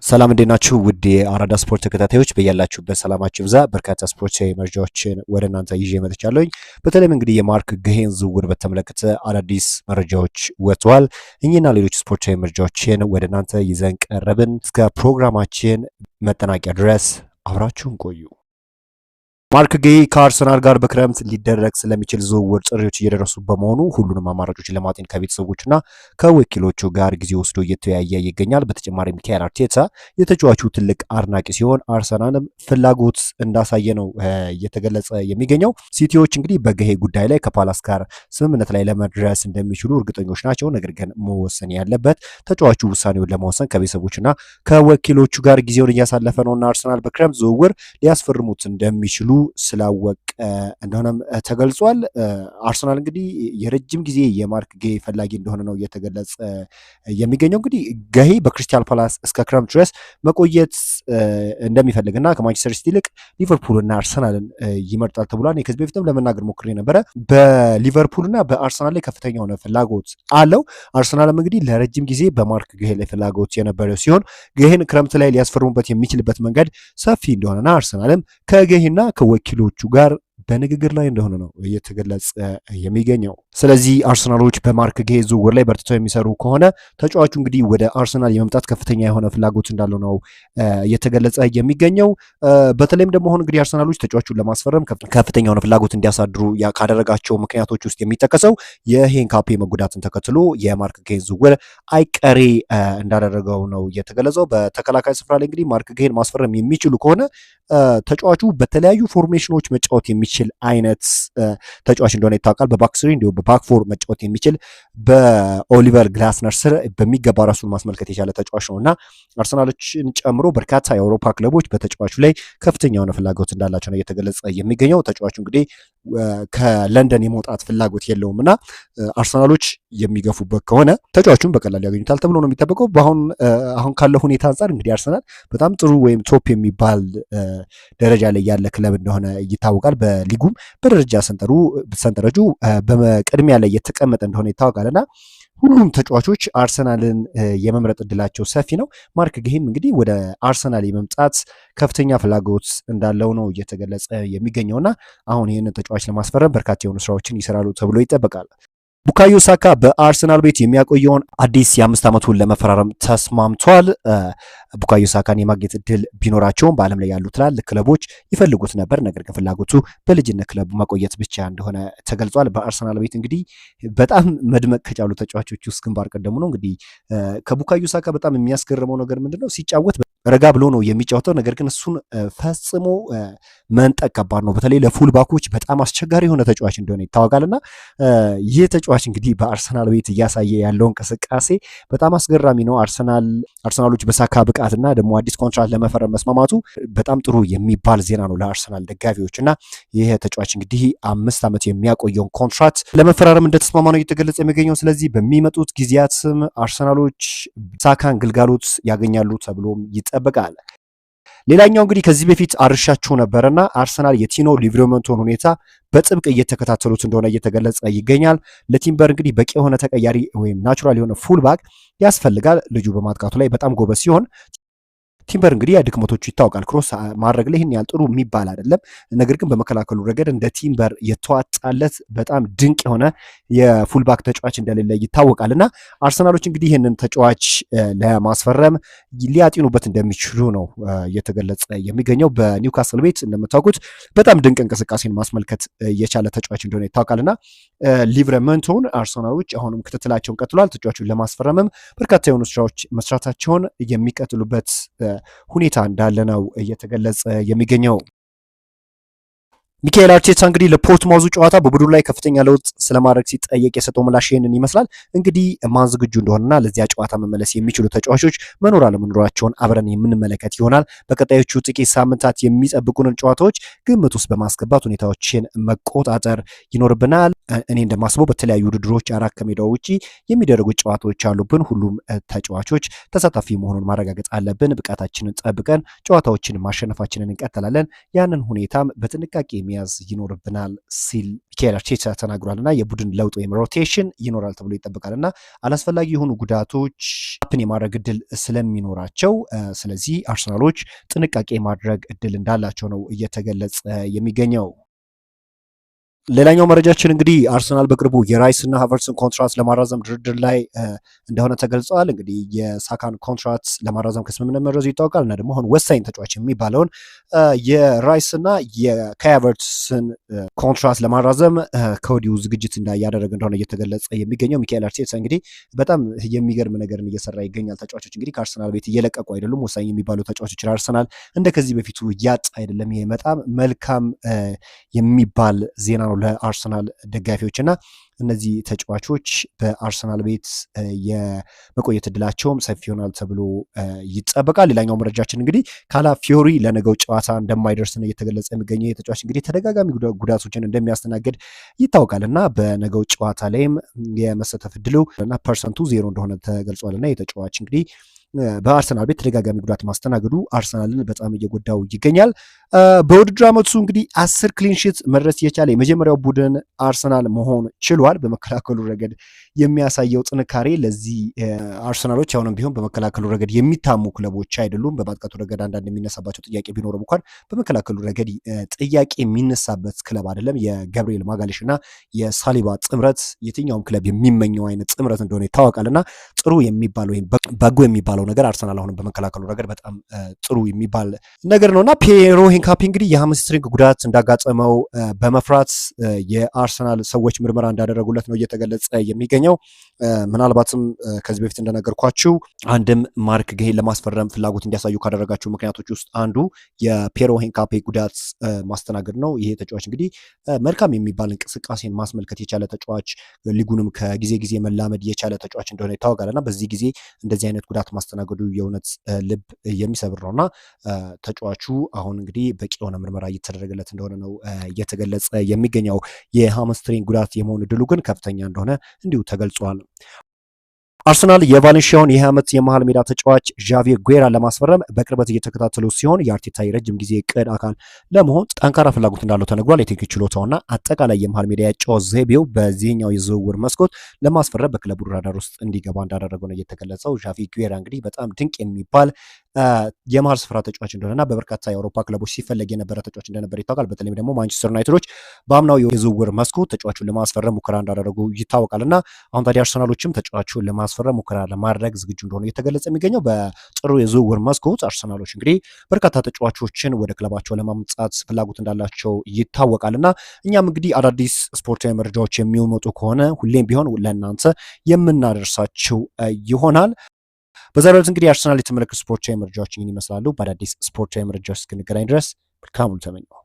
ሰላም እንዴት ናችሁ? ውድ የአራዳ ስፖርት ተከታታዮች በያላችሁበት ሰላማችሁ ይብዛ። በርካታ ስፖርታዊ መረጃዎችን ወደ እናንተ ይዤ መጥቻለሁኝ። በተለይም እንግዲህ የማርክ ገሄን ዝውውር በተመለከተ አዳዲስ መረጃዎች ወጥተዋል። እኚህና ሌሎች ስፖርታዊ መረጃዎችን ወደ እናንተ ይዘን ቀረብን። እስከ ፕሮግራማችን መጠናቂያ ድረስ አብራችሁን ቆዩ። ማርክ ጌሂ ከአርሰናል ጋር በክረምት ሊደረግ ስለሚችል ዝውውር ጥሪዎች እየደረሱ በመሆኑ ሁሉንም አማራጮችን ለማጤን ከቤተሰቦችና ከወኪሎቹ ጋር ጊዜ ወስዶ እየተወያየ ይገኛል። በተጨማሪ ሚካኤል አርቴታ የተጫዋቹ ትልቅ አድናቂ ሲሆን አርሰናልም ፍላጎት እንዳሳየ ነው እየተገለጸ የሚገኘው። ሲቲዎች እንግዲህ በጌሂ ጉዳይ ላይ ከፓላስ ጋር ስምምነት ላይ ለመድረስ እንደሚችሉ እርግጠኞች ናቸው። ነገር ግን መወሰን ያለበት ተጫዋቹ ውሳኔውን ለመወሰን ከቤተሰቦችና ከወኪሎቹ ጋር ጊዜውን እያሳለፈ ነውና አርሰናል በክረምት ዝውውር ሊያስፈርሙት እንደሚችሉ ስላወቀ እንደሆነም ተገልጿል። አርሰናል እንግዲህ የረጅም ጊዜ የማርክ ጌሂ ፈላጊ እንደሆነ ነው እየተገለጸ የሚገኘው። እንግዲህ ጌሂ በክሪስታል ፓላስ እስከ ክረምት ድረስ መቆየት እንደሚፈልግና ከማንቸስተር ሲቲ ይልቅ ሊቨርፑልና አርሰናልን ይመርጣል ተብሏል። ከዚህ በፊትም ለመናገር ሞክሬ ነበረ። በሊቨርፑልና በአርሰናል ላይ ከፍተኛ የሆነ ፍላጎት አለው። አርሰናልም እንግዲህ ለረጅም ጊዜ በማርክ ጌሂ ላይ ፍላጎት የነበረ ሲሆን ጌሂን ክረምት ላይ ሊያስፈርሙበት የሚችልበት መንገድ ሰፊ እንደሆነና አርሰናልም ከጌሂና ወኪሎቹ ጋር በንግግር ላይ እንደሆነ ነው እየተገለጸ የሚገኘው። ስለዚህ አርሰናሎች በማርክ ጌሂ ዝውውር ላይ በርትተው የሚሰሩ ከሆነ ተጫዋቹ እንግዲህ ወደ አርሰናል የመምጣት ከፍተኛ የሆነ ፍላጎት እንዳለው ነው እየተገለጸ የሚገኘው። በተለይም ደግሞ አሁን እንግዲህ አርሰናሎች ተጫዋቹን ለማስፈረም ከፍተኛ የሆነ ፍላጎት እንዲያሳድሩ ካደረጋቸው ምክንያቶች ውስጥ የሚጠቀሰው የሄንካፔ መጎዳትን ተከትሎ የማርክ ጌሂ ዝውውር አይቀሬ እንዳደረገው ነው እየተገለጸው። በተከላካይ ስፍራ ላይ እንግዲህ ማርክ ጌሂን ማስፈረም የሚችሉ ከሆነ ተጫዋቹ በተለያዩ ፎርሜሽኖች መጫወት የሚችል አይነት ተጫዋች እንደሆነ ይታወቃል። በባክስሪ እንዲሁም በባክፎር መጫወት የሚችል በኦሊቨር ግላስነር ስር በሚገባ ራሱን ማስመልከት የቻለ ተጫዋች ነው እና አርሰናሎችን ጨምሮ በርካታ የአውሮፓ ክለቦች በተጫዋቹ ላይ ከፍተኛ የሆነ ፍላጎት እንዳላቸው ነው እየተገለጸ የሚገኘው። ተጫዋቹ እንግዲህ ከለንደን የመውጣት ፍላጎት የለውም እና አርሰናሎች የሚገፉበት ከሆነ ተጫዋቹን በቀላል ያገኙታል ተብሎ ነው የሚጠበቀው። አሁን ካለው ሁኔታ አንጻር እንግዲህ አርሰናል በጣም ጥሩ ወይም ቶፕ የሚባል ደረጃ ላይ ያለ ክለብ እንደሆነ ይታወቃል። በሊጉም በደረጃ ሰንጠረዡ በቅድሚያ ላይ የተቀመጠ እንደሆነ ይታወቃል እና ሁሉም ተጫዋቾች አርሰናልን የመምረጥ እድላቸው ሰፊ ነው። ማርክ ጌሂም እንግዲህ ወደ አርሰናል የመምጣት ከፍተኛ ፍላጎት እንዳለው ነው እየተገለጸ የሚገኘውና አሁን ይህንን ተጫዋች ለማስፈረም በርካታ የሆኑ ስራዎችን ይሰራሉ ተብሎ ይጠበቃል። ቡካዮ ሳካ በአርሰናል ቤት የሚያቆየውን አዲስ የ5 ዓመቱን ለመፈራረም ተስማምቷል። ቡካዮ ሳካን የማግኘት እድል ቢኖራቸውም በዓለም ላይ ያሉ ትላልቅ ክለቦች ይፈልጉት ነበር። ነገር ግን ፍላጎቱ በልጅነት ክለቡ ማቆየት ብቻ እንደሆነ ተገልጿል። በአርሰናል ቤት እንግዲህ በጣም መድመቅ ከቻሉ ተጫዋቾች ውስጥ ግንባር ቀደሙ ነው። እንግዲህ ከቡካዮ ሳካ በጣም የሚያስገርመው ነገር ምንድነው? ሲጫወት ረጋ ብሎ ነው የሚጫወተው። ነገር ግን እሱን ፈጽሞ መንጠቅ ከባድ ነው። በተለይ ለፉል ባኮች በጣም አስቸጋሪ የሆነ ተጫዋች እንደሆነ ይታወቃልና ይህ ተጫዋች እንግዲህ በአርሰናል ቤት እያሳየ ያለው እንቅስቃሴ በጣም አስገራሚ ነው። አርሰናሎች በሳካ ብቃትና ደግሞ አዲስ ኮንትራት ለመፈረም መስማማቱ በጣም ጥሩ የሚባል ዜና ነው ለአርሰናል ደጋፊዎች እና ይህ ተጫዋች እንግዲህ 5 ዓመት የሚያቆየውን ኮንትራት ለመፈራረም እንደተስማማ ነው እየተገለጸ የሚገኘው። ስለዚህ በሚመጡት ጊዜያትም አርሰናሎች ሳካን ግልጋሎት ያገኛሉ ተብሎም ይጠበቃል። ሌላኛው እንግዲህ ከዚህ በፊት አርሻችሁ ነበርና አርሰናል የቲኖ ሊቨርመንቶን ሁኔታ በጥብቅ እየተከታተሉት እንደሆነ እየተገለጸ ይገኛል። ለቲምበር እንግዲህ በቂ የሆነ ተቀያሪ ወይም ናቹራል የሆነ ፉልባክ ያስፈልጋል። ልጁ በማጥቃቱ ላይ በጣም ጎበዝ ሲሆን ቲምበር እንግዲህ ድክመቶቹ ይታወቃል። ክሮስ ማድረግ ላይ ይህን ያህል ጥሩ የሚባል አይደለም። ነገር ግን በመከላከሉ ረገድ እንደ ቲምበር የተዋጣለት በጣም ድንቅ የሆነ የፉልባክ ተጫዋች እንደሌለ ይታወቃል እና አርሰናሎች እንግዲህ ይህንን ተጫዋች ለማስፈረም ሊያጢኑበት እንደሚችሉ ነው እየተገለጸ የሚገኘው። በኒውካስል ቤት እንደምታውቁት በጣም ድንቅ እንቅስቃሴን ማስመልከት የቻለ ተጫዋች እንደሆነ ይታወቃል እና ሊቨርመንቶን አርሰናሎች አሁንም ክትትላቸውን ቀጥሏል። ተጫዋቹን ለማስፈረምም በርካታ የሆኑ ስራዎች መስራታቸውን የሚቀጥሉበት ሁኔታ እንዳለ ነው እየተገለጸ የሚገኘው። ሚካኤል አርቴታ እንግዲህ ለፖርትማውዙ ጨዋታ በቡድኑ ላይ ከፍተኛ ለውጥ ስለማድረግ ሲጠየቅ የሰጠው ምላሽ ይህንን ይመስላል። እንግዲህ ማን ዝግጁ እንደሆነና ለዚያ ጨዋታ መመለስ የሚችሉ ተጫዋቾች መኖር አለመኖራቸውን አብረን የምንመለከት ይሆናል። በቀጣዮቹ ጥቂት ሳምንታት የሚጠብቁንን ጨዋታዎች ግምት ውስጥ በማስገባት ሁኔታዎችን መቆጣጠር ይኖርብናል። እኔ እንደማስበው በተለያዩ ውድድሮች አራት ከሜዳው ውጪ የሚደረጉ ጨዋታዎች አሉብን። ሁሉም ተጫዋቾች ተሳታፊ መሆኑን ማረጋገጥ አለብን። ብቃታችንን ጠብቀን ጨዋታዎችን ማሸነፋችንን እንቀጥላለን። ያንን ሁኔታም በጥንቃቄ መያዝ ይኖርብናል ሲል ሚካኤል አርቴታ ተናግሯልና የቡድን ለውጥ ወይም ሮቴሽን ይኖራል ተብሎ ይጠበቃልና አላስፈላጊ የሆኑ ጉዳቶች ፕን የማድረግ እድል ስለሚኖራቸው ስለዚህ አርሰናሎች ጥንቃቄ ማድረግ እድል እንዳላቸው ነው እየተገለጸ የሚገኘው። ሌላኛው መረጃችን እንግዲህ አርሰናል በቅርቡ የራይስ እና ሃቨርትስን ኮንትራት ለማራዘም ድርድር ላይ እንደሆነ ተገልጸዋል። እንግዲህ የሳካን ኮንትራት ለማራዘም ከስምምነት መድረሱ ይታወቃል እና ደግሞ አሁን ወሳኝ ተጫዋች የሚባለውን የራይስ እና የካይ ሃቨርትስን ኮንትራት ለማራዘም ከወዲሁ ዝግጅት እያደረገ እንደሆነ እየተገለጸ የሚገኘው ሚካኤል አርቴታ እንግዲህ በጣም የሚገርም ነገርን እየሰራ ይገኛል። ተጫዋቾች እንግዲህ ከአርሰናል ቤት እየለቀቁ አይደሉም። ወሳኝ የሚባሉ ተጫዋቾች አርሰናል እንደ ከዚህ በፊቱ እያጣ አይደለም። ይሄ በጣም መልካም የሚባል ዜና ነው ለአርሰናል ደጋፊዎች እና እነዚህ ተጫዋቾች በአርሰናል ቤት የመቆየት እድላቸውም ሰፊ ይሆናል ተብሎ ይጠበቃል። ሌላኛው መረጃችን እንግዲህ ካላፊዮሪ ለነገው ጨዋታ እንደማይደርስ ነው እየተገለጸ የሚገኘው። የተጫዋች እንግዲህ ተደጋጋሚ ጉዳቶችን እንደሚያስተናግድ ይታወቃል እና በነገው ጨዋታ ላይም የመሳተፍ እድሉ እና ፐርሰንቱ 0 እንደሆነ ተገልጿል እና የተጫዋች እንግዲህ በአርሰናል ቤት ተደጋጋሚ ጉዳት ማስተናገዱ አርሰናልን በጣም እየጎዳው ይገኛል። በውድድር ዓመቱ እንግዲህ 10 ክሊንሺት መድረስ የቻለ የመጀመሪያው ቡድን አርሰናል መሆን ችሏል። በመከላከሉ ረገድ የሚያሳየው ጥንካሬ ለዚህ አርሰናሎች አሁንም ቢሆን በመከላከሉ ረገድ የሚታሙ ክለቦች አይደሉም። በማጥቃቱ ረገድ አንዳንድ የሚነሳባቸው ጥያቄ ቢኖርም እንኳን በመከላከሉ ረገድ ጥያቄ የሚነሳበት ክለብ አይደለም። የገብርኤል ማጋሌሽ እና የሳሊባ ጥምረት የትኛውም ክለብ የሚመኘው አይነት ጥምረት እንደሆነ ይታወቃል እና ጥሩ የሚባል ወይም በጎ የሚባለው ነገር አርሰናል አሁንም በመከላከሉ ረገድ በጣም ጥሩ የሚባል ነገር ነውና ፒየሮ ሂንካፒ እንግዲህ የሃምስትሪንግ ጉዳት እንዳጋጠመው በመፍራት የአርሰናል ሰዎች ምርመራ እንዳደረጉለት ነው እየተገለጸ የሚገኘው። ምናልባትም ከዚህ በፊት እንደነገርኳችሁ አንድም ማርክ ጌሂን ለማስፈረም ፍላጎት እንዲያሳዩ ካደረጋቸው ምክንያቶች ውስጥ አንዱ የፒየሮ ሂንካፒ ጉዳት ማስተናገድ ነው። ይሄ ተጫዋች እንግዲህ መልካም የሚባል እንቅስቃሴን ማስመልከት የቻለ ተጫዋች፣ ሊጉንም ከጊዜ ጊዜ መላመድ የቻለ ተጫዋች እንደሆነ ይታወቃልና በዚህ ጊዜ እንደዚህ አይነት ጉዳት ማስተናገዱ የእውነት ልብ የሚሰብር ነውና ተጫዋቹ አሁን እንግዲህ በቂ የሆነ ምርመራ እየተደረገለት እንደሆነ ነው እየተገለጸ የሚገኘው። የሃምስትሪንግ ጉዳት የመሆን እድሉ ግን ከፍተኛ እንደሆነ እንዲሁ ተገልጿል። አርሰናል የቫሌንሺያውን የ20 ዓመት የመሃል ሜዳ ተጫዋች ዣቪር ጉዌራ ለማስፈረም በቅርበት እየተከታተሉ ሲሆን የአርቴታ የረጅም ጊዜ እቅድ አካል ለመሆን ጠንካራ ፍላጎት እንዳለው ተነግሯል። የቴክኒክ ችሎታውና አጠቃላይ የመሃል ሜዳ ያጫወት ዘይቤው በዚህኛው የዝውውር መስኮት ለማስፈረም በክለቡ ራዳር ውስጥ እንዲገባ እንዳደረገው ነው እየተገለጸው። ዣቪር ጉዌራ እንግዲህ በጣም ድንቅ የሚባል የመሃል ስፍራ ተጫዋች እንደሆነና በበርካታ የአውሮፓ ክለቦች ሲፈለግ የነበረ ተጫዋች እንደነበር ይታወቃል። በተለይም ደግሞ ማንቸስተር ዩናይትዶች በአምናው የዝውውር መስኮት ተጫዋቹን ለማስፈረም ሙከራ እንዳደረጉ ይታወቃልና አሁን ታዲያ አርሰናሎችም ተጫዋቹን ለማስፈረም ሙከራ ለማድረግ ዝግጁ እንደሆነ እየተገለጸ የሚገኘው። በጥሩ የዝውውር መስኮት አርሰናሎች እንግዲህ በርካታ ተጫዋቾችን ወደ ክለባቸው ለማምጣት ፍላጎት እንዳላቸው ይታወቃልና እኛም እንግዲህ አዳዲስ ስፖርታዊ መረጃዎች የሚወጡ ከሆነ ሁሌም ቢሆን ለእናንተ የምናደርሳቸው ይሆናል። በዛሬው ዕለት እንግዲህ አርሰናል የተመለከቱ ስፖርታዊ መረጃዎች ይመስላሉ። በአዳዲስ ስፖርታዊ መረጃዎች እስክንገናኝ ድረስ መልካሙን ተመኘሁ።